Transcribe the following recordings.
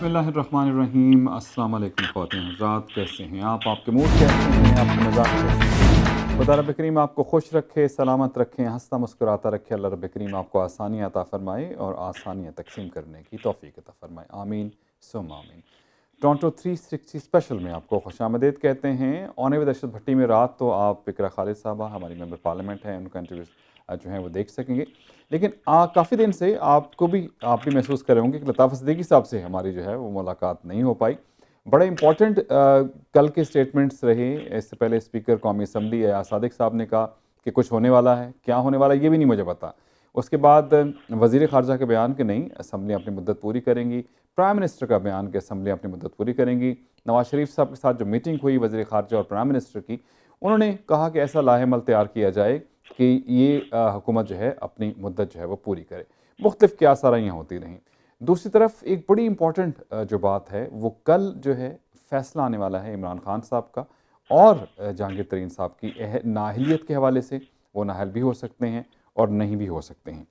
बिस्मिल्लाहिर्रहमानिर्रहीम। अस्सलाम वालेकुम ख़वातीन हज़रात, कैसे हैं आप? आपके मूड कैसे हैं? आपके मिजाज कैसे हैं? खुदा रब करीम आपको खुश रखे, सलामत रखें, हंसता मुस्कुराता रखे। अल्लाह रब करीम आपको आसानियाँ अता फ़रमाए और आसानियाँ तकसीम करने की तौफ़ीक़ अता फ़रमाए। आमीन सुम्मा आमीन। टोरंटो 360 स्पेशल में आपको खुशामदीद कहते हैं। ऑन विद अरशद भट्टी में रात तो आप फ़िक्रा खालिद साहबा हमारी मेंबर पार्लियामेंट हैं, उनका इंटरव्यू जो है वो देख सकेंगे। लेकिन काफ़ी दिन से आप भी महसूस कर रहे होंगे कि लताफ़ सिद्दीकी साहब से हमारी जो है वो मुलाकात नहीं हो पाई। बड़े इंपॉर्टेंट कल के स्टेटमेंट्स रहे। इससे पहले स्पीकर कौमी असम्बली या सादिक साहब ने कहा कि कुछ होने वाला है, क्या होने वाला है ये भी नहीं मुझे पता। उसके बाद वज़ीर ख़ारजा के बयान कि नहीं, असम्बली अपनी मुद्दत पूरी करेंगी। प्राइम मिनिस्टर का बयान कि असम्बली अपनी मुद्दत पूरी करेंगी। नवाज शरीफ साहब के साथ जो मीटिंग हुई वज़ीर ख़ारजा और प्राइम मिनिस्टर की, उन्होंने कहा कि ऐसा लाहेमल तैयार किया जाए कि ये हुकूमत जो है अपनी मुद्दत जो है वो पूरी करे। मुख्तलिफ़ क़यासाराइयाँ होती रहीं। दूसरी तरफ एक बड़ी इंपॉर्टेंट जो बात है वो कल जो है फ़ैसला आने वाला है इमरान खान साहब का और जहांगीर तरीन साहब की नाअहलियत के हवाले से। वो नाअहल भी हो सकते हैं और नहीं भी हो सकते हैं।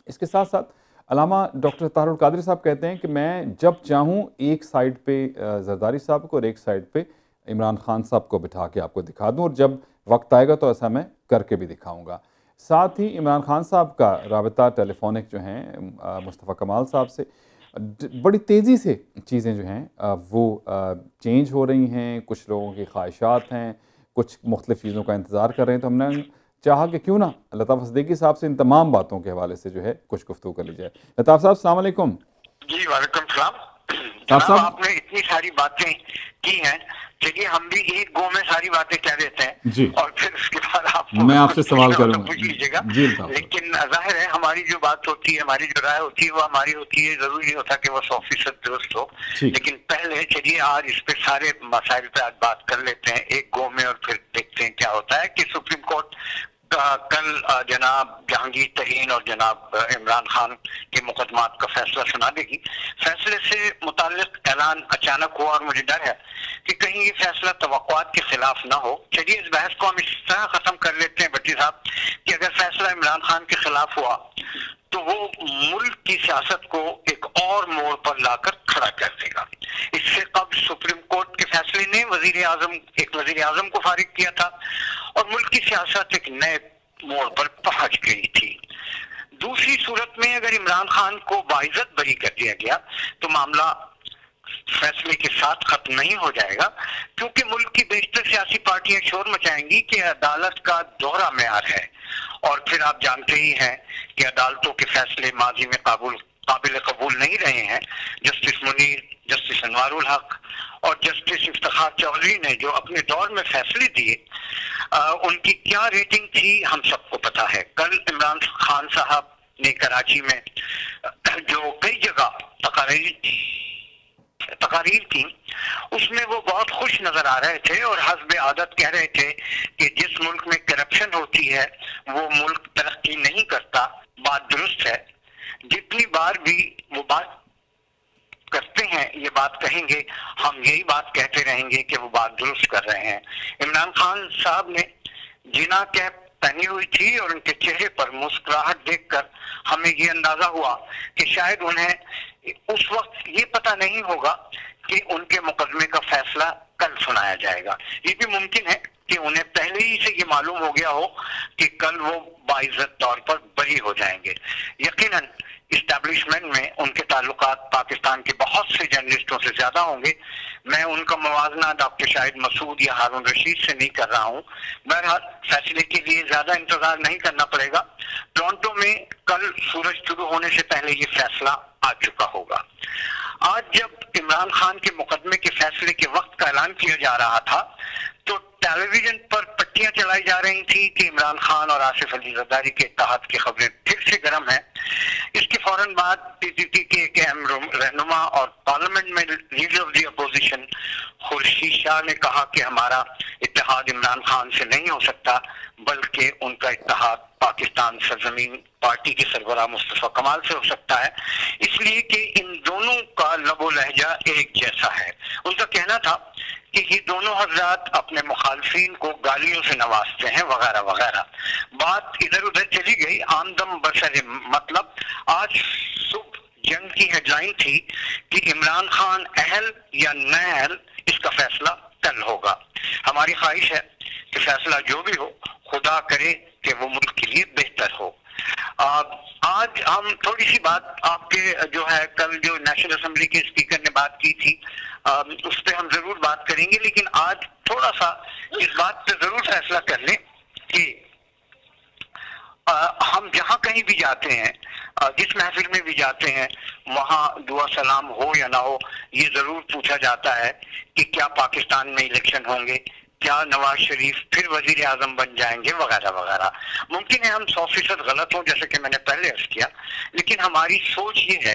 इसके साथ साथ अल्लामा डॉक्टर तारुल कादरी साहब कहते हैं कि मैं जब चाहूँ एक साइड पे जरदारी साहब को और एक साइड पे इमरान खान साहब को बिठा के आपको दिखा दूँ, और जब वक्त आएगा तो ऐसा मैं करके भी दिखाऊंगा। साथ ही इमरान खान साहब का राबता टेलीफोनिक जो हैं मुस्तफ़ा कमाल साहब से बड़ी तेज़ी से चीज़ें जो हैं वो चेंज हो रही हैं। कुछ लोगों की ख्वाहिशात हैं, कुछ मुख्तलिफ़ चीज़ों का इंतज़ार कर रहे हैं। तो हमने चाहा कि क्यों ना लताफ़ सिद्दीकी साहब से इन तमाम बातों के हवाले से जो है कुछ गुफ्तगू कर ली जाए। लताफ़ साहब अस्सलाम वालेकुम। जी वालेकुम सलाम। साहब जनाब साहब आपने इतनी सारी बातें की हैं, चलिए हम भी एक गो में सारी बातें कह देते हैं जी, और फिर उसके बाद आपको मैं कुछ आपसे सवाल पूछना हो तो करूँगा। पूछ लीजिएगा। जी लताफ़ साहब। लेकिन जाहिर है हमारी जो बात होती है, हमारी जो राय होती है वो हमारी होती है, जरूरी नहीं होता कि वो 100% दुरुस्त हो। ठीक। लेकिन पहले चलिए आज इस पे सारे मसाइल पे आज बात कर लेते हैं एक गो में और फिर देखते हैं क्या होता है कि सुप्रीम कोर्ट कल जनाब जहांगीर तरीन और जनाब इमरान खान के मुकदमात का फैसला सुना देगी। फैसले से मुताल्लिक ऐलान अचानक हुआ और मुझे डर है कि कहीं ये फैसला तवक्कुआत के खिलाफ ना हो। चलिए इस बहस को हम इस तरह खत्म कर लेते हैं भट्टी साहब कि अगर फैसला इमरान खान के खिलाफ हुआ तो वो मुल्क की सियासत को एक और मोड़ पर लाकर खड़ा कर देगा। इससे कब सुप्रीम कोर्ट के फैसले ने वजीर आजम को फारिग किया था और मुल्क की सियासत एक नए मोड़ पर पहुंच गई थी। दूसरी सूरत में अगर इमरान खान को बाइज्जत बरी कर दिया गया तो मामला फैसले के साथ खत्म नहीं हो जाएगा, क्योंकि मुल्क की बेशतर सियासी पार्टियां शोर मचाएंगी कि अदालत का दोहरा मेयार है। और फिर आप जानते ही हैं कि अदालतों के फैसले माजी में काबिल कबूल नहीं रहे हैं। जस्टिस मुनीर, जस्टिस अनवारुल हक और जस्टिस इफ्तिखार चौधरी ने जो अपने दौर में फैसले दिए, उनकी क्या रेटिंग थी हम सबको पता है। कल इमरान खान साहब ने कराची में जो कई जगह तकारीर की, उसमें वो बहुत खुश नजर आ रहे थे और हस्ब आदत कह रहे थे कि जिस मुल्क में करप्शन होती है वो मुल्क तरक्की नहीं करता। बात दुरुस्त है। जितनी बार भी वो बात करते हैं, ये बात कहेंगे, हम यही बात कहते रहेंगे कि वो बात दुरुस्त कर रहे हैं। इमरान खान साहब ने जिना कैप पहनी हुई थी और उनके चेहरे पर मुस्कुराहट देखकर हमें ये अंदाजा हुआ कि शायद उन्हें उस वक्त ये पता नहीं होगा कि उनके मुकदमे का फैसला कल सुनाया जाएगा। ये भी मुमकिन है कि उन्हें पहले ही से ये मालूम हो गया हो कि कल वो बाइज्जत तौर पर बरी हो जाएंगे। यकीनन इस्टेब्लिशमेंट में उनके ताल्लुकात पाकिस्तान के बहुत से जर्नलिस्टों से ज्यादा होंगे। मैं उनका मवाजना डॉक्टर शाहिद मसूद या हारून रशीद से नहीं कर रहा हूँ। बहरहाल फैसले के लिए ज्यादा इंतजार नहीं करना पड़ेगा। टोरंटो में कल सूरज शुरू होने से पहले ये फैसला आ चुका होगा। आज जब इमरान खान के मुकदमे के फैसले के वक्त का ऐलान किया जा रहा था तो टेलीविजन पर पट्टियां चलाई जा रही थी कि इमरान खान और आसिफ अली जरदारी के इत्तेहाद की खबरें फिर से गर्म है। इसके फौरन बाद पीपीपी के एक अहम रहनुमा और पार्लियामेंट में leader of the opposition Khurshid Shah ने कहा कि हमारा इत्तेहाद इमरान खान से नहीं हो सकता, बल्कि उनका इत्तेहाद पाकिस्तान सरजमीन पार्टी के सरबराह मुस्तफा कमाल से हो सकता है, इसलिए कि इन दोनों का लबो लहजा एक जैसा है। उनका कहना था कि ये दोनों हजरात अपने मुखालफिन को गालियों से नवाजते हैं वगैरह वगैरह। बात इधर उधर चली गई। आमदम बसर मतलब आज सुबह जंग की हेडलाइन थी कि इमरान खान अहल या नहल, इसका फैसला कल होगा। हमारी ख्वाहिश है कि फैसला जो भी हो, खुदा करे कि वो मुल्क के लिए बेहतर हो। आज हम थोड़ी सी बात आपके जो है कल जो नेशनल असेंबली के स्पीकर ने बात की थी उस पर हम जरूर बात करेंगे, लेकिन आज थोड़ा सा इस बात पे जरूर फैसला कर लें कि हम जहां कहीं भी जाते हैं, जिस महफिल में भी जाते हैं, वहां दुआ सलाम हो या ना हो, ये जरूर पूछा जाता है कि क्या पाकिस्तान में इलेक्शन होंगे, क्या नवाज शरीफ फिर वजीर आजम बन जाएंगे, वगैरह वगैरह। मुमकिन है हम 100% गलत हों, जैसे कि मैंने पहले अर्ज किया, लेकिन हमारी सोच ये है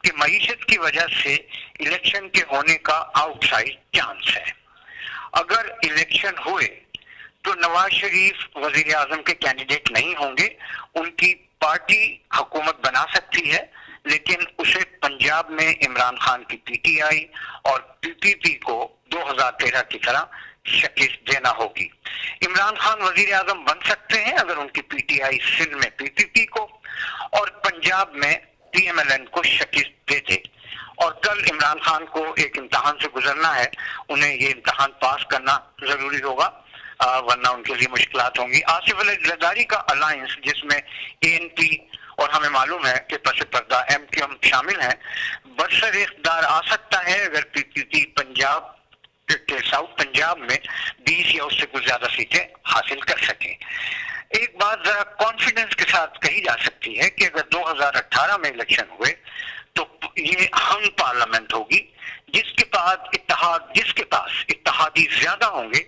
कि मईशत की वजह से इलेक्शन के होने का आउटसाइड चांस है। अगर इलेक्शन हुए तो नवाज शरीफ वजीर आजम के कैंडिडेट नहीं होंगे, उनकी पार्टी हुकूमत बना सकती है, लेकिन उसे पंजाब में इमरान खान की पीटीआई और पीपीपी को 2013 की तरह शिकस्त देना होगी। इमरान खान वजीर आजम बन सकते हैं अगर उनकी पीटीआई सिंध में पीपीपी को और पंजाब में पीएमएलएन को शिकस्त दे दे। और कल इमरान खान को एक इम्तहान से गुजरना है, उन्हें ये इम्तहान पास करना जरूरी होगा, वरना उनके लिए मुश्किलात होंगी। आसिफ अली जरदारी का अलायंस, जिसमें एएनपी और हमें मालूम है कि पस पर्दा एमक्यूएम शामिल है, बरसर इख्तियार आ सकता है अगर पीपीपी पंजाब के साउथ पंजाब में 20 या उससे कुछ ज्यादा सीटें हासिल कर सके। एक बात जरा कॉन्फिडेंस के साथ कही जा सकती है कि अगर 2018 में इलेक्शन हुए तो ये हम पार्लियामेंट होगी, जिसके पास इत्तेहादी ज्यादा होंगे,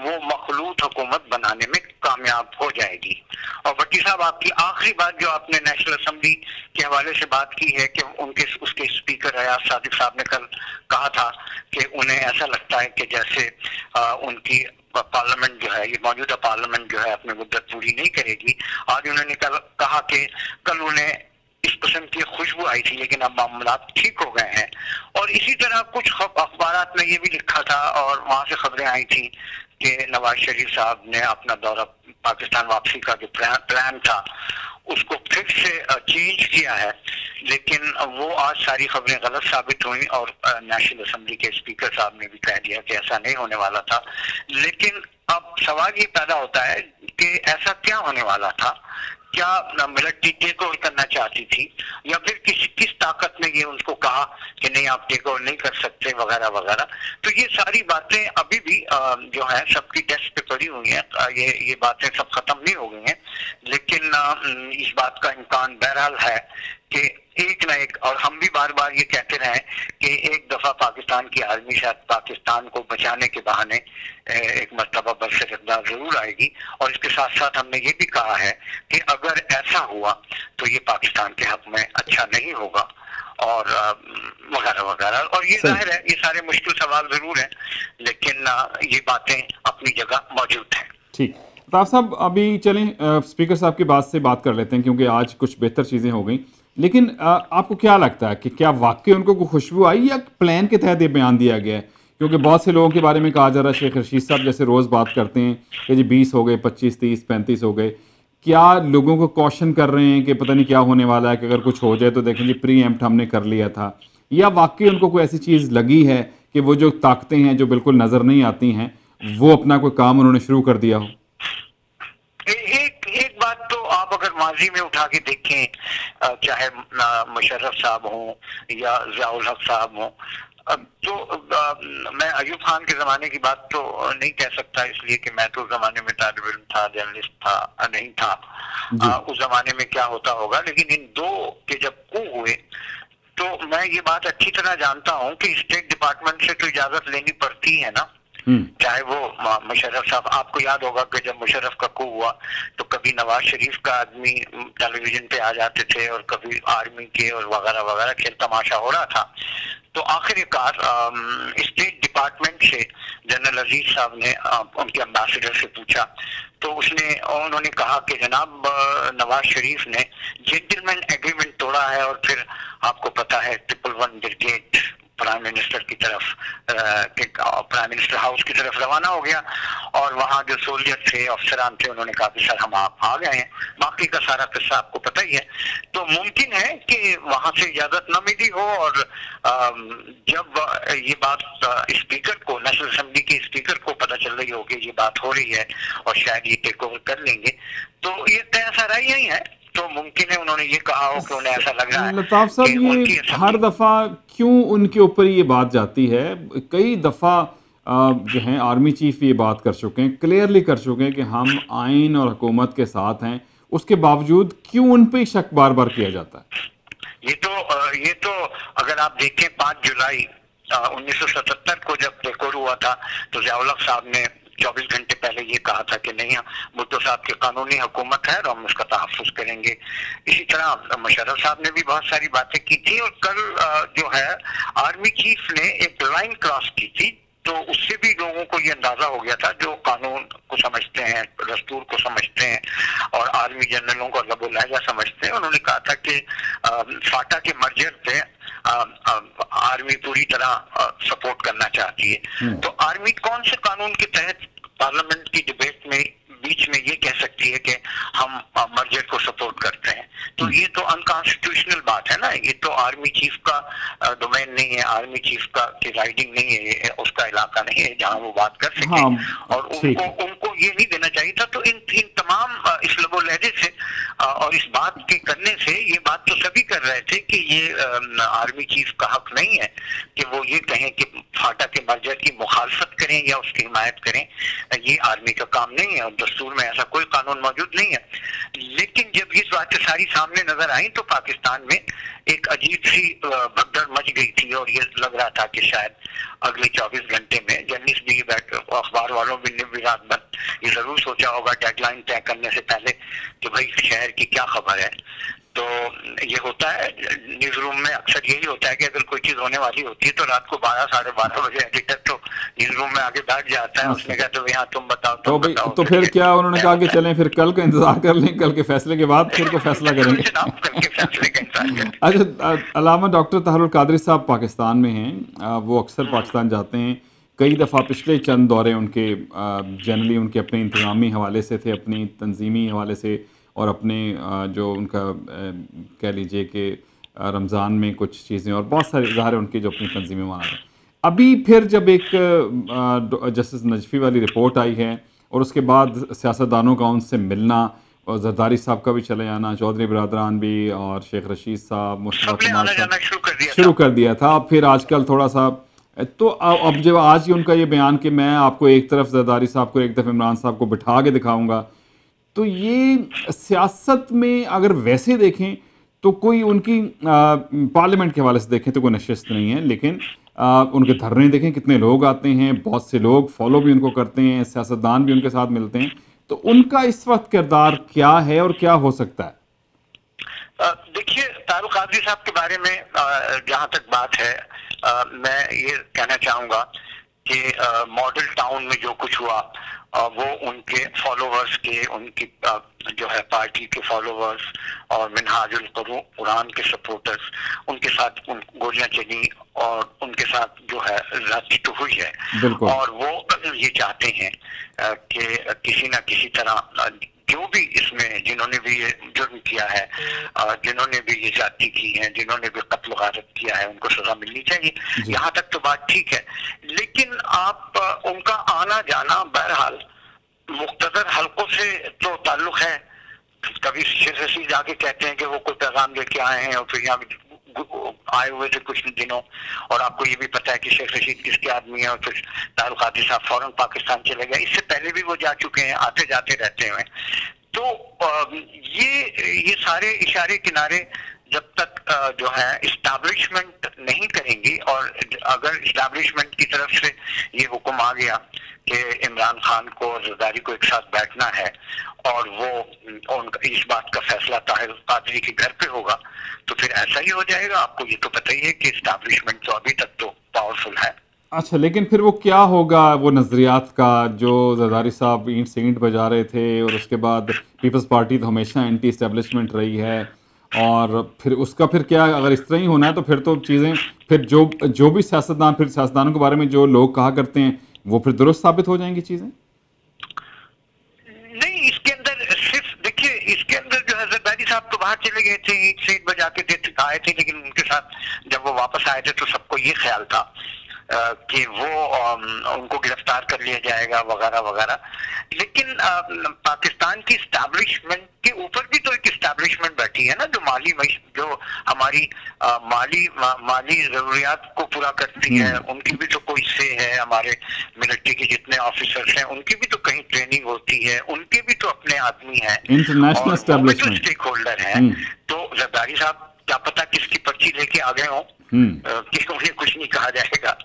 वो मखलूत हुकूमत बनाने में कामयाब हो जाएगी। और भट्टी साहब, आपकी आखिरी बात जो आपने नेशनल असेंबली के हवाले से बात की है कि उसके स्पीकर अयाज सादिक साहब ने कल कहा था कि उन्हें ऐसा लगता है कि जैसे उनकी पार्लियामेंट जो है, ये मौजूदा पार्लियामेंट जो है अपनी मुद्दत पूरी नहीं करेगी। आज उन्होंने कहा कि कल उन्हें इस किस्म की खुशबू आई थी, लेकिन अब मामला ठीक हो गए हैं। और इसी तरह कुछ अखबारात में ये भी लिखा था और वहां से खबरें आई थी कि नवाज शरीफ साहब ने अपना दौरा पाकिस्तान वापसी का जो प्लान था उसको फिर से चेंज किया है, लेकिन वो आज सारी खबरें गलत साबित हुई और नेशनल असेंबली के स्पीकर साहब ने भी कह दिया कि ऐसा नहीं होने वाला था। लेकिन अब सवाल ये पैदा होता है कि ऐसा क्या होने वाला था? क्या मिलिट्री टेक ओवर करना चाहती थी, या फिर किस ताकत ने ये उनको कहा कि नहीं आप टेक ओवर नहीं कर सकते, वगैरह वगैरह। तो ये सारी बातें अभी भी जो है सबकी डेस्क पे पड़ी हुई हैं, ये बातें सब खत्म नहीं हो गई हैं, लेकिन इस बात का इम्कान बहरहाल है कि एक ना एक, और हम भी बार बार ये कहते रहे कि एक दफा पाकिस्तान की आर्मी शायद पाकिस्तान को बचाने के बहाने एक मर्तबा बरसर इक़्तिदार जरूर आएगी। और इसके साथ साथ हमने ये भी कहा है कि अगर ऐसा हुआ तो ये पाकिस्तान के हक में अच्छा नहीं होगा और वगैरह वगैरह। और ये जाहिर है ये सारे मुश्किल सवाल जरूर हैं, लेकिन ये बातें अपनी जगह मौजूद हैं। ठीक, अताफ साहब अभी चलें स्पीकर साहब की बात से बात कर लेते हैं, क्योंकि आज कुछ बेहतर चीज़ें हो गई। लेकिन आपको क्या लगता है कि क्या वाकई उनको कोई खुशबू आई या प्लान के तहत ये बयान दिया गया है? क्योंकि बहुत से लोगों के बारे में कहा जा रहा है, शेख रशीद साहब जैसे रोज़ बात करते हैं कि जी 20 हो गए, 25, 30, 35 हो गए, क्या लोगों को कॉशन कर रहे हैं कि पता नहीं क्या होने वाला है, कि अगर कुछ हो जाए तो देखें जी प्री एम्प्ट हमने कर लिया था, या वाकई उनको कोई ऐसी चीज़ लगी है कि वो जो ताकतें हैं जो बिल्कुल नज़र नहीं आती हैं वो अपना कोई काम उन्होंने शुरू कर दिया हो? एक बात तो आप अगर माजी में उठा के देखें, चाहे मुशर्रफ साहब हों या ज़ियाउल हक साहब हों, तो मैं अयूब खान के ज़माने की बात तो नहीं कह सकता, इसलिए कि मैं तो उस ज़माने में तालिब इल्म था, जर्नलिस्ट था नहीं था, उस ज़माने में क्या होता होगा। लेकिन इन दो के जब कू हुए तो मैं ये बात अच्छी तरह जानता हूँ कि स्टेट डिपार्टमेंट से तो इजाज़त लेनी पड़ती है ना, चाहे वो मुशर्रफ साहब, आपको याद होगा कि जब मुशर्रफ का coup हुआ तो कभी नवाज शरीफ का आदमी टेलीविजन पे आ जाते थे और कभी आर्मी के और वगैरह वगैरह खेल तमाशा हो रहा था। तो आखिरकार स्टेट डिपार्टमेंट से जनरल अजीज साहब ने उनके एम्बेसडर से पूछा, तो उन्होंने कहा कि जनाब नवाज शरीफ ने जेंटलमैन एग्रीमेंट तोड़ा है, और फिर आपको पता है 111 ब्रिगेड प्राइम मिनिस्टर की तरफ, प्राइम मिनिस्टर हाउस की तरफ रवाना हो गया। और वहाँ जो सोल्जर थे, अफसरान थे, उन्होंने कहा कि सर हम आप आ गए हैं। बाकी का सारा किस्सा आपको पता ही है। तो मुमकिन है कि वहाँ से इजाजत न मिली हो, और जब ये बात स्पीकर को, नेशनल असेंबली के स्पीकर को पता चल रही होगी ये बात हो रही है और शायद ये टेक ओवर कर लेंगे, तो ये तय सारा यही है। तो मुमकिन है उन्होंने ये कहा हो कि उन्हें ऐसा लग रहा है। लताफ साहब, ये हर दफ़ा क्यों उनके ऊपर ये बात जाती है? कई दफ़ा जो हैं आर्मी चीफ ये बात कर चुके हैं, क्लियरली कर चुके हैं कि हम आइन और हुकूमत के साथ हैं, उसके बावजूद क्यों उन पे शक बार बार किया जाता है? ये तो अगर आप देखें 5 जुलाई 1977 को जब टेकोर हुआ था, तो ज़िया-उल-हक साहब ने 24 घंटे पहले ये कहा था कि नहीं, भुट्टो साहब की कानूनी हुकूमत है और हम उसका तहफ़्फ़ुज़ करेंगे। इसी तरह मुशर्रफ साहब ने भी बहुत सारी बातें की थी, और कल जो है आर्मी चीफ ने एक लाइन क्रॉस की थी, तो उससे भी लोगों को ये अंदाजा हो गया था, जो कानून को समझते हैं, दस्तूर को समझते हैं और आर्मी जनरलों को लबो-लहजा समझते हैं। उन्होंने कहा था कि फाटा के मर्जर पे आर्मी पूरी तरह सपोर्ट करना चाहती है। तो आर्मी कौन से कानून के तहत पार्लियामेंट की डिबेट में बीच में ये कह सकती है कि हम मर्जर को सपोर्ट करते हैं? तो ये तो अनकॉन्स्टिट्यूशनल बात है ना। ये तो आर्मी चीफ का डोमेन नहीं है, आर्मी चीफ का की राइडिंग नहीं है, ये उसका इलाका नहीं है जहां वो बात कर सके। और उनको ये नहीं देना चाहिए था। तो इन तमाम इस लबो लहजे से और इस बात के करने से ये बात तो सभी कर रहे थे कि ये आर्मी चीफ का हक नहीं है कि वो ये कहें कि फाटा के मर्जर की मुखालफत करें या उसकी हिमायत करें। ये आर्मी का काम नहीं है और दस्तूर में ऐसा कोई कानून मौजूद नहीं है। लेकिन जब ये बातें सारी सामने नजर आई तो पाकिस्तान में एक अजीब सी भगदड़ मच गई थी, और ये लग रहा था कि शायद अगले 24 घंटे में जर्नलिस्ट भी अखबार वालों भी रात भर ये जरूर सोचा होगा डेडलाइन तय करने से पहले कि भाई शहर की क्या खबर है। तो ये होता है न्यूज रूम में, अक्सर यही होता है कि अगर कोई चीज होने वाली होती है तो रात को 12 साढ़े 12 बजे एडिटर तो न्यूज रूम में आगे बैठ जाता है। उसने कहा तो यहाँ तुम बताओ। तो फिर क्या उन्होंने कहा कि चलें फिर कल का इंतजार कर लें, कल के फैसले के बाद फिर को फैसला करेंगे। कल के फैसले का इंतजार। अच्छा, अल्लामा डॉक्टर ताहिरुल कादरी साहब पाकिस्तान में हैं, वो अक्सर पाकिस्तान जाते हैं। कई दफ़ा पिछले चंद दौरे उनके जनरली उनके अपने इंतज़ामी हवाले से थे, अपनी तंजीमी हवाले से, और अपने जो उनका कह लीजिए कि रमज़ान में कुछ चीज़ें और बहुत सारे ज़ाहिर उनकी जो अपनी तंजीमें वहाँ हैं। अभी फिर जब एक जस्टिस नजफ़ी वाली रिपोर्ट आई है और उसके बाद सियासतदानों का उनसे मिलना, और जरदारी साहब का भी चले जाना, चौधरी बिरादरान भी, और शेख रशीद साहब, मुस्तफा कमाल साहब शुरू कर दिया था। फिर आजकल थोड़ा सा तो अब जब आज ही उनका ये बयान कि मैं आपको एक तरफ जरदारी साहब को एक तरफ इमरान साहब को बिठा के दिखाऊंगा, तो ये सियासत में अगर वैसे देखें तो कोई उनकी पार्लियामेंट के हवाले से देखें तो कोई नशिस्त नहीं है, लेकिन उनके धरने देखें कितने लोग आते हैं, बहुत से लोग फॉलो भी उनको करते हैं, सियासतदान भी उनके साथ मिलते हैं। तो उनका इस वक्त किरदार क्या है और क्या हो सकता है? देखिए, तारुक कादरी साहब के बारे में जहां तक बात है, मैं ये कहना चाहूंगा कि मॉडल टाउन में जो कुछ हुआ वो उनके फॉलोवर्स के, उनकी जो है पार्टी के फॉलोवर्स और मिनहाजुल कुरान के सपोर्टर्स, उनके साथ गोलियां चली और उनके साथ जो है रास्ती तो हुई है। और वो ये चाहते हैं कि किसी ना किसी तरह जो भी इसमें जिन्होंने भी ये जुर्म किया है, जिन्होंने भी ये जाति की है, जिन्होंने भी कत्ल गारत किया है, उनको सजा मिलनी चाहिए। यहाँ तक तो बात ठीक है, लेकिन आप उनका आना जाना बहरहाल मुख्तदर हलकों से तो ताल्लुक है। कभी शेख रशीद जाके कहते हैं कि वो कोई पैगाम लेके आए हैं और फिर यहाँ आए हुए थे कुछ दिनों, और आपको ये भी पता है कि शेख रशीद किसके आदमी है, और फिर तारुक कादरी साहब फौरन पाकिस्तान चले गए। इससे पहले भी वो जा चुके हैं, आते जाते रहते हैं। तो ये सारे इशारे किनारे जब तक जो है इस्टेब्लिशमेंट नहीं करेंगी, और अगर इस्टेब्लिशमेंट की तरफ से ये हुक्म आ गया कि इमरान खान को और जरदारी को एक साथ बैठना है और वो उनका इस बात का फैसला ताहिर कादरी के घर पे होगा, तो फिर ऐसा ही हो जाएगा। आपको ये तो पता ही है कि इस्टेब्लिशमेंट तो अभी तक तो पावरफुल है। अच्छा, लेकिन फिर वो क्या होगा वो नज़रियात का जो जरदारी साहब ईंट से ईंट बजा रहे थे, और उसके बाद पीपल्स पार्टी तो हमेशा एंटी इस्टेब्लिशमेंट रही है, और फिर उसका फिर क्या, अगर इस तरह ही होना है तो फिर तो चीज़ें फिर जो भी सियासतदानों के बारे में जो लोग कहा करते हैं वो फिर दुरुस्त साबित हो जाएंगी चीजें? नहीं, इसके अंदर सिर्फ देखिए, इसके अंदर जो है जरदारी साहब तो बाहर चले गए थे, ईद से बजा के आए थे, लेकिन उनके साथ जब वो वापस आए थे तो सबको ये ख्याल था कि वो उनको गिरफ्तार कर लिया जाएगा वगैरह वगैरह। लेकिन पाकिस्तान की इस्टेब्लिशमेंट के ऊपर भी तो एक इस्टेब्लिशमेंट बैठी है ना, जो हमारी माली जरूरियात को पूरा करती है, उनकी भी तो कोई से है। हमारे मिलिट्री के जितने ऑफिसर्स हैं उनकी भी तो कहीं ट्रेनिंग होती है, उनके भी तो अपने आदमी हैं, इंटरनेशनल एस्टेब्लिशमेंट स्टेक होल्डर हैं। तो जरदारी साहब क्या पता किसकी पर्ची लेके आ गए हों कि उन्हें कुछ नहीं कहा जाएगा।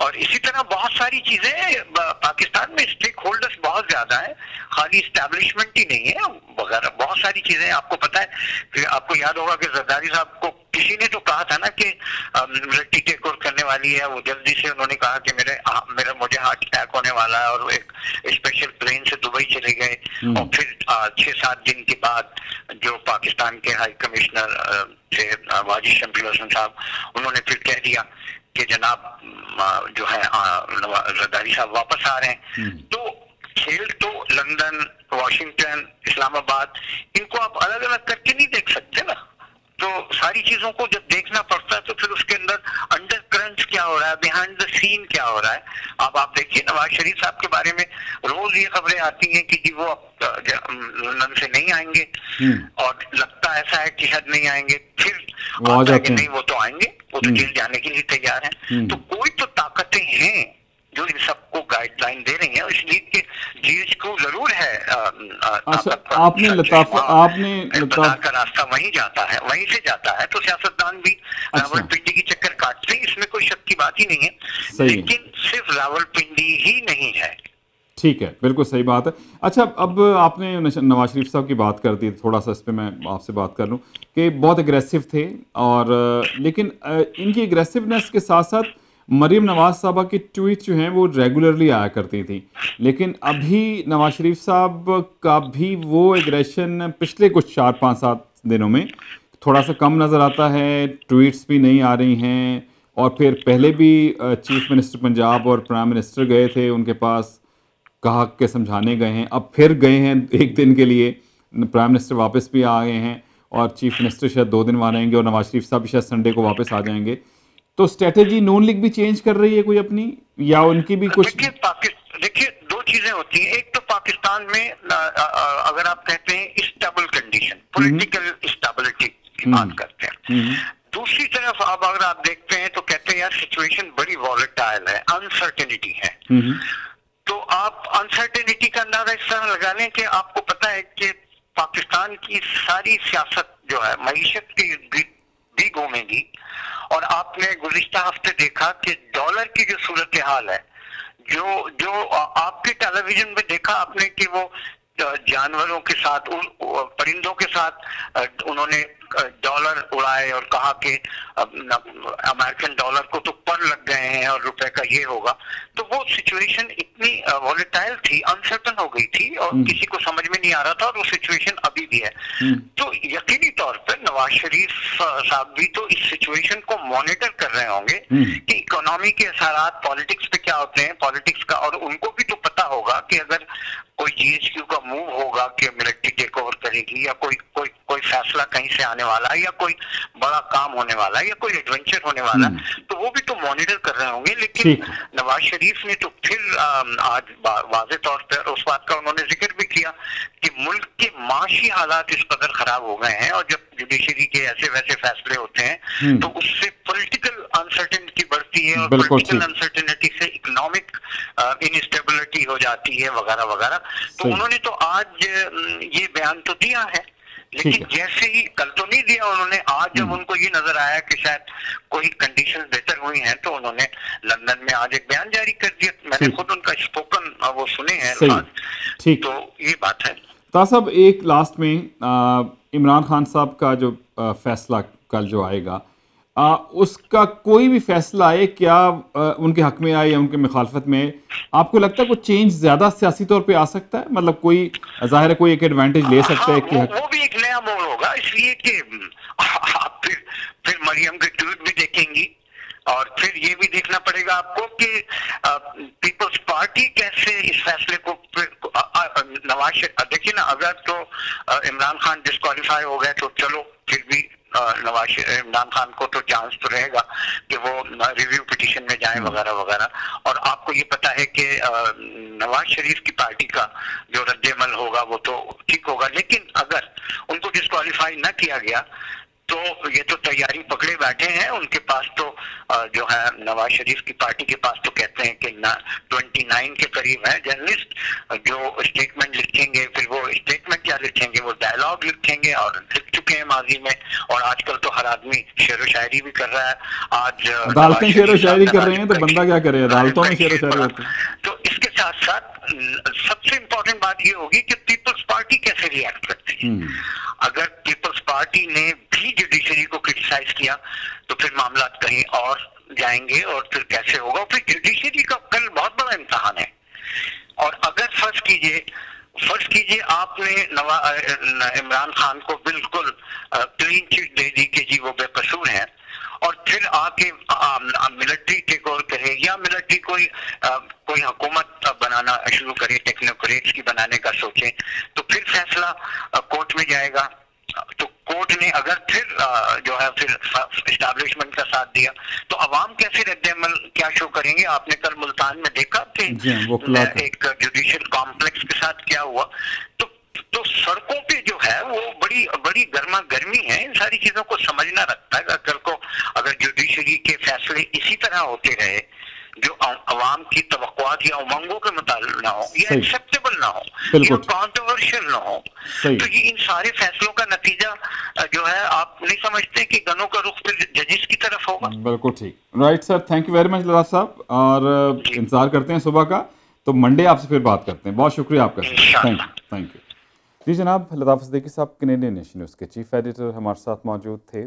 और इसी तरह बहुत सारी चीजें पाकिस्तान में स्टेक होल्डर्स बहुत ज्यादा है, खाली इस्टेब्लिशमेंट ही नहीं है वगैरह, बहुत सारी चीजें। आपको पता है कि आपको याद होगा कि जरदारी साहब को किसी ने तो कहा था ना कि मिलिट्री टेक ओवर करने वाली है, वो जल्दी से उन्होंने कहा कि मुझे हार्ट अटैक होने वाला है, और एक स्पेशल प्लेन से दुबई चले गए। और फिर 6-7 दिन के बाद जो पाकिस्तान के हाई कमिश्नर थे वाजिद शमशेर हसन साहब, उन्होंने फिर कह दिया कि जनाब जो है जरदारी साहब वापस आ रहे हैं। तो खेल तो लंदन, वाशिंगटन, इस्लामाबाद, इनको आप अलग अलग करके नहीं देख सकते ना। तो सारी चीजों को जब देखना पड़ता है तो फिर उसके अंदर अंडर करंट क्या हो रहा है, बिहाइंड द सीन क्या हो रहा है। अब आप देखिए नवाज शरीफ साहब के बारे में रोज ये खबरें आती हैं कि जी वो लंदन से नहीं आएंगे, और लगता ऐसा है कि शायद नहीं आएंगे, फिर नहीं वो तो आएंगे, वो तो जेल जाने के लिए तैयार हैं। तो कोई तो ताकतें हैं जो इन सबको गाइडलाइन दे रही है, इसलिए कि जीएचक्यू जरूर है। आपने लताफत का रास्ता वहीं जाता है, वहीं से जाता है, तो सियासतदान भी रावलपिंडी की चक्कर काटते हैं, इसमें कोई शक की बात ही नहीं है। लेकिन सिर्फ रावलपिंडी ही नहीं है। ठीक है, बिल्कुल सही बात है। अच्छा, अब आपने नवाज शरीफ साहब की बात कर दी, थोड़ा सा इस पर मैं आपसे बात कर लूँ कि बहुत एग्रेसिव थे, और लेकिन इनकी एग्रेसिवनेस के साथ साथ मरीम नवाज साहबा की ट्वीट जो हैं वो रेगुलरली आया करती थी। लेकिन अभी नवाज शरीफ साहब का भी वो एग्रेशन पिछले कुछ 4-5-7 दिनों में थोड़ा सा कम नज़र आता है, ट्वीट्स भी नहीं आ रही हैं। और फिर पहले भी चीफ मिनिस्टर पंजाब और प्राइम मिनिस्टर गए थे उनके पास, कहा के समझाने गए हैं, अब फिर गए हैं 1 दिन के लिए, प्राइम मिनिस्टर वापस भी आ गए हैं, और चीफ मिनिस्टर शायद 2 दिन वहाँ रहेंगे, और नवाज शरीफ साहब भी शायद संडे को वापस आ जाएंगे। तो स्ट्रेटेजी नून लीग भी चेंज कर रही है कोई अपनी, या उनकी भी कुछ? देखिए 2 चीजें होती हैं। एक तो पाकिस्तान में अगर आप कहते हैं स्टेबल कंडीशन, पॉलिटिकल स्टेबिलिटी की बात करते हैं। दूसरी तरफ अब अगर आप देखते हैं तो कहते हैं यार सिचुएशन बड़ी वॉलेटाइल है, अनसर्टेनिटी है। तो आप अनसर्टेनिटी का अंदाजा इस तरह लगा लें कि आपको पता है कि पाकिस्तान की सारी सियासत जो है मईशत की भी घूमेगी। और आपने गुज़िश्ता हफ्ते देखा कि डॉलर की जो सूरत हाल है, जो आपके टेलीविजन में देखा आपने कि वो जानवरों के साथ, परिंदों के साथ उन्होंने डॉलर उड़ाए और कहा कि अमेरिकन डॉलर को तो पर लग गए हैं और रुपए का ये होगा। तो वो सिचुएशन इतनी वॉलेटाइल थी, अनसर्टन हो गई थी, और किसी को समझ में नहीं आ रहा था, और वो सिचुएशन अभी भी है। तो यकीनी तौर पर नवाज शरीफ साहब भी तो इस सिचुएशन को मॉनिटर कर रहे होंगे कि इकोनॉमी के असरात पॉलिटिक्स पे क्या होते हैं, पॉलिटिक्स का। और उनको भी तो पता होगा कि अगर कोई जीएचक्यू का मूव होगा कि मिलिट्री टेक ओवर करेगी, या कोई फैसला कहीं से आने वाला है, या कोई बड़ा काम होने वाला है, या कोई एडवेंचर होने वाला है, तो वो भी तो मॉनिटर कर रहे होंगे। लेकिन नवाज शरीफ ने तो फिर आज वाज़े तौर पर उस बात का उन्होंने जिक्र भी किया कि मुल्क के माशी हालात इस कदर खराब हो गए हैं, और जब जुडिशरी के ऐसे वैसे फैसले होते हैं तो उससे पॉलिटिकल अनसर्टेनिटी बढ़ती है, और पॉलिटिकल अनसर्टेनिटी से इकोनॉमिक इनस्टेबिलिटी हो जाती है वगैरह वगैरह। तो उन्होंने तो आज ये बयान तो दिया है, लेकिन जैसे ही कल तो नहीं दिया उन्होंने, आज जब उनको ये नजर आया कि शायद कोई कंडीशन बेहतर हुई हैं, तो उन्होंने लंदन में आज एक बयान जारी कर दिया। मैंने खुद उनका स्पोकन वो सुने हैं। ठीक, तो ये बात है। ताज साहब, एक लास्ट में इमरान खान साहब का जो फैसला कल जो आएगा, उसका कोई भी फैसला आए, क्या उनके हक में आए या उनके मुखालफत में, आपको लगता है कोई चेंज ज्यादा सियासी तौर पे आ सकता है? मतलब कोई जाहिर है कोई एक एडवांटेज ले सकता है कि वो भी एक नया मोड़ होगा, इसलिए कि आप फिर मरियम के ट्वीट भी देखेंगी, और और फिर ये भी देखना पड़ेगा आपको कि पीपल्स पार्टी कैसे इस फैसले को नवाज शरीफ, देखिए ना, अगर तो इमरान खान डिस्क्वालीफाई हो गए तो चलो फिर भी इमरान खान को तो चांस तो रहेगा कि वो रिव्यू पिटीशन में जाएं वगैरह वगैरह। और आपको ये पता है कि नवाज शरीफ की पार्टी का जो रद्देमल होगा वो तो ठीक होगा, लेकिन अगर उनको डिस्क्वालीफाई न किया गया तो ये तो तैयारी पकड़े बैठे हैं। उनके पास तो जो है नवाज शरीफ की पार्टी के पास तो कहते हैं कि 29 के करीब है जर्नलिस्ट जो स्टेटमेंट लिखेंगे। फिर वो स्टेटमेंट क्या लिखेंगे, वो डायलॉग लिखेंगे और लिख चुके हैं माजी में। और आजकल तो हर आदमी शेर व शायरी भी कर रहा है। आज अदालतें शेर व शायरी कर रहे हैं तो बंदा क्या करे, अदालतों में शेर व शायरी होती है। तो इसके साथ साथ सबसे इम्पोर्टेंट बात ये होगी कि पीपल्स पार्टी कैसे रिएक्ट करती है। अगर पीपल्स पार्टी ने भी जुडिशरी को क्रिटिसाइज किया तो फिर मामला कहीं और जाएंगे और फिर कैसे होगा। फिर जुडिशरी का कल बहुत बड़ा इम्तहान है। और अगर फर्ज कीजिए आपने इमरान खान को बिल्कुल क्लीन चिट दे दी कि जी वो बेकसूर हैं, और फिर आके मिलिट्री टेक ओवर करे या मिलिट्री कोई हुकूमत बनाना शुरू करे, टेक्नोक्रेट्स की बनाने का सोचे, तो फिर फैसला कोर्ट में जाएगा। तो कोर्ट ने अगर फिर जो है फिर एस्टैब्लिशमेंट का साथ दिया तो अवाम कैसे रद्देमल क्या शो करेंगे। आपने कल मुल्तान में देखा कि एक जुडिशियल कॉम्प्लेक्स के साथ क्या हुआ। तो सड़कों पे जो है वो बड़ी गर्मा गर्मी है। इन सारी चीजों को समझना रखता है। कल को अगर जुडिशरी के फैसले इसी तरह होते रहे जो अवाम की तवक्कुआत या उमंगों के मुताबिक ना हो, या एक्सेप्टेबल ना हो, या कॉन्ट्रोवर्शियल ना हो, तो ये इन सारे फैसलों का नतीजा जो है आप नहीं समझते कि गनों का रुख फिर जजिस की तरफ होगा। बिल्कुल ठीक, right sir, thank you very much Lataf sahab, और इंतजार करते हैं सुबह का, तो मंडे आपसे फिर बात करते हैं। बहुत शुक्रिया आपका, थैंक यू जी जनाब। लताफ सिद्दीकी साहब कैनेडियन नेशन न्यूज़ के चीफ एडिटर हमारे साथ मौजूद थे।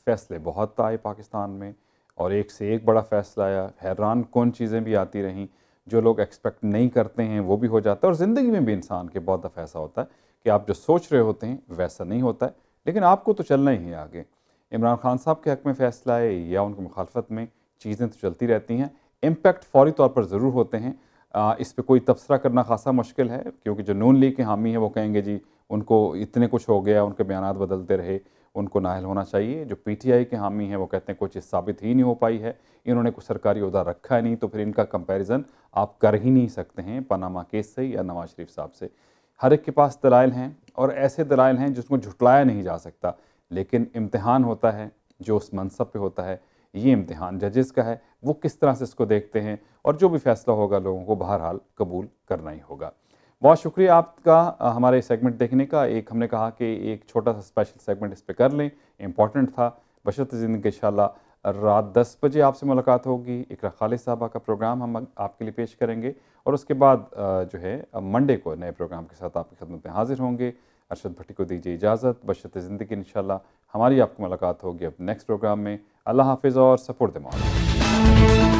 फैसले बहुत आए पाकिस्तान में और एक से एक बड़ा फैसला आया। हैरान कौन चीज़ें भी आती रहीं, जो लोग एक्सपेक्ट नहीं करते हैं वो भी हो जाता है। और ज़िंदगी में भी इंसान के बहुत दफ़ा ऐसा होता है कि आप जो सोच रहे होते हैं वैसा नहीं होता है, लेकिन आपको तो चलना ही है आगे। इमरान खान साहब के हक़ में फ़ैसला है या उनकी मुखालफत में, चीज़ें तो चलती रहती हैं। इम्पैक्ट फ़ौरी तौर पर ज़रूर होते हैं। इस पर कोई तबसरा करना खासा मुश्किल है, क्योंकि जो नून लीग के हामी हैं वो कहेंगे जी उनको इतने कुछ हो गया, उनके बयानात बदलते रहे, उनको नाअहल होना चाहिए। जो पीटीआई के हामी हैं वो कहते हैं कोई चीज़ साबित ही नहीं हो पाई है, इन्होंने कुछ सरकारी ओहदा रखा है नहीं, तो फिर इनका कंपैरिजन आप कर ही नहीं सकते हैं पनामा केस से या नवाज शरीफ साहब से। हर एक के पास दलाइल हैं और ऐसे दलाइल हैं जिसको झुटलाया नहीं जा सकता, लेकिन इम्तिहान होता है जो उस मनसब पे होता है। ये इम्तिहान जजेस का है, वो किस तरह से इसको देखते हैं, और जो भी फैसला होगा लोगों को बहरहाल कबूल करना ही होगा। बहुत शुक्रिया आपका हमारे सेगमेंट देखने का। एक हमने कहा कि एक छोटा सा स्पेशल सेगमेंट इस पे कर लें, इम्पॉर्टेंट था। बशर्ते ज़िंदगी इंशाल्लाह रात 10 बजे आपसे मुलाकात होगी। इकरा खालिद साहबा का प्रोग्राम हम आपके लिए पेश करेंगे, और उसके बाद जो है मंडे को नए प्रोग्राम के साथ आपकी खिदमत में हाजिर होंगे। अरशद भट्टी को दीजिए इजाज़त। बशर्ते ज़िंदगी इंशाल्लाह हमारी आपकी मुलाकात होगी अब नेक्स्ट प्रोग्राम में। अल्लाह हाफिज़ और सपोर्ट द मॉर्निंग।